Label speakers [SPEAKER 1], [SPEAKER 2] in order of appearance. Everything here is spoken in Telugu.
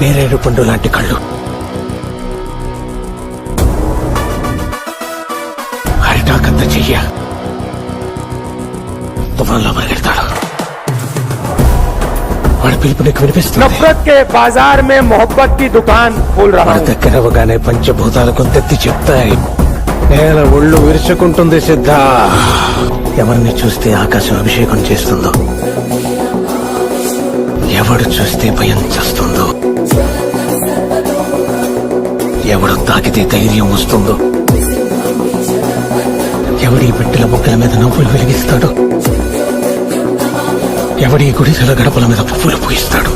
[SPEAKER 1] నేరేడు పండు లాంటి కళ్ళు, హరిటాకంత చెయ్య, తుఫాన్లో పరిగెడతాడు. వాడి పిలుపు నీకు వినిపిస్తుంది.
[SPEAKER 2] నఫరత్ కే బాజార్ మే మొహబ్బత్ కి దుకాన్ ఖోల్ రహా హూం.
[SPEAKER 1] దగ్గరవగానే పంచభూతాలు కొంతెత్తి చెప్తాయి. నేల ఒళ్ళు విరుచుకుంటుంది సిద్ధ. ఎవరిని చూస్తే ఆకాశం అభిషేకం చేస్తుందో, ఎవడు చూస్తే భయం చేస్తుందో, ఎవడు తాకితే ధైర్యం వస్తుందో, ఎవడి బిడ్డల బొక్కల మీద నవ్వులు వెలిగిస్తాడో, ఎవడి గుడిసెల గడపల మీద పువ్వులు పూయిస్తాడు.